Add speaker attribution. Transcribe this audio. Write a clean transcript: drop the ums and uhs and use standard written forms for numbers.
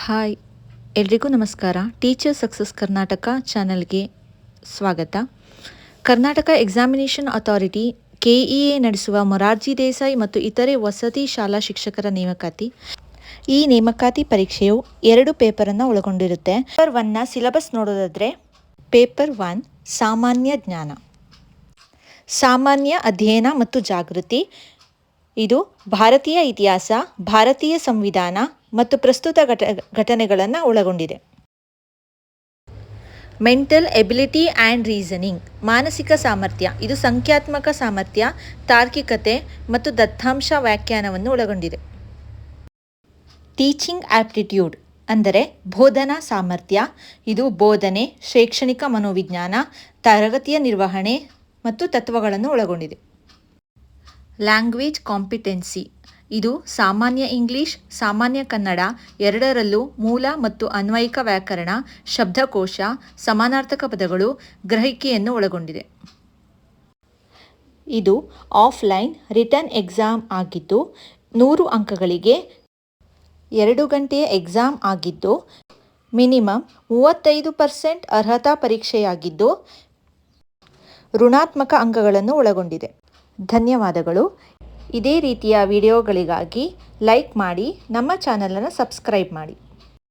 Speaker 1: Hi ಎಲ್ರಿಗೂ ನಮಸ್ಕಾರ. Teacher success Karnataka ಚಾನಲ್ಗೆ ಸ್ವಾಗತ. ಕರ್ನಾಟಕ ಎಕ್ಸಾಮಿನೇಷನ್ ಅಥಾರಿಟಿ KEA ನಡೆಸುವ ಮೊರಾರ್ಜಿ ದೇಸಾಯಿ ಮತ್ತು ಇತರೆ ವಸತಿ ಶಾಲಾ ಶಿಕ್ಷಕರ ನೇಮಕಾತಿ. ಈ ನೇಮಕಾತಿ ಪರೀಕ್ಷೆಯು 2 ಪೇಪರನ್ನು ಒಳಗೊಂಡಿರುತ್ತೆ. ಪೇಪರ್ 1ನ ಸಿಲೆಬಸ್ ನೋಡೋದಾದರೆ, ಪೇಪರ್ 1 ಸಾಮಾನ್ಯ ಜ್ಞಾನ, ಸಾಮಾನ್ಯ ಅಧ್ಯಯನ ಮತ್ತು ಜಾಗೃತಿ. ಇದು ಭಾರತೀಯ ಇತಿಹಾಸ, ಭಾರತೀಯ ಸಂವಿಧಾನ ಮತ್ತು ಪ್ರಸ್ತುತ ಘಟನೆಗಳನ್ನು ಒಳಗೊಂಡಿದೆ. ಮೆಂಟಲ್ ಎಬಿಲಿಟಿ ಆ್ಯಂಡ್ ರೀಸನಿಂಗ್, ಮಾನಸಿಕ ಸಾಮರ್ಥ್ಯ. ಇದು ಸಂಖ್ಯಾತ್ಮಕ ಸಾಮರ್ಥ್ಯ, ತಾರ್ಕಿಕತೆ ಮತ್ತು ದತ್ತಾಂಶ ವ್ಯಾಖ್ಯಾನವನ್ನು ಒಳಗೊಂಡಿದೆ. ಟೀಚಿಂಗ್ ಆಪ್ಟಿಟ್ಯೂಡ್ ಅಂದರೆ ಬೋಧನಾ ಸಾಮರ್ಥ್ಯ. ಇದು ಬೋಧನೆ, ಶೈಕ್ಷಣಿಕ ಮನೋವಿಜ್ಞಾನ, ತರಗತಿಯ ನಿರ್ವಹಣೆ ಮತ್ತು ತತ್ವಗಳನ್ನು ಒಳಗೊಂಡಿದೆ. ಲ್ಯಾಂಗ್ವೇಜ್ ಕಾಂಪಿಟೆನ್ಸಿ, ಇದು ಸಾಮಾನ್ಯ ಇಂಗ್ಲಿಷ್, ಸಾಮಾನ್ಯ ಕನ್ನಡ ಎರಡರಲ್ಲೂ ಮೂಲ ಮತ್ತು ಅನ್ವಯಿಕ ವ್ಯಾಕರಣ, ಶಬ್ದಕೋಶ, ಸಮಾನಾರ್ಥಕ ಪದಗಳು, ಗ್ರಹಿಕೆಯನ್ನು ಒಳಗೊಂಡಿದೆ. ಇದು ಆಫ್ಲೈನ್ ರಿಟರ್ನ್ ಎಕ್ಸಾಮ್ ಆಗಿದ್ದು 100 ಅಂಕಗಳಿಗೆ 2 ಗಂಟೆಯ ಎಕ್ಸಾಮ್ ಆಗಿದ್ದು, ಮಿನಿಮಮ್ 35% ಅರ್ಹತಾ ಪರೀಕ್ಷೆಯಾಗಿದ್ದು ಋಣಾತ್ಮಕ ಅಂಕಗಳನ್ನು ಒಳಗೊಂಡಿದೆ. ಧನ್ಯವಾದಗಳು. ಇದೇ ರೀತಿಯ ವಿಡಿಯೋಗಳಿಗಾಗಿ ಲೈಕ್ ಮಾಡಿ, ನಮ್ಮ ಚಾನಲನ್ನು ಸಬ್ಸ್ಕ್ರೈಬ್ ಮಾಡಿ.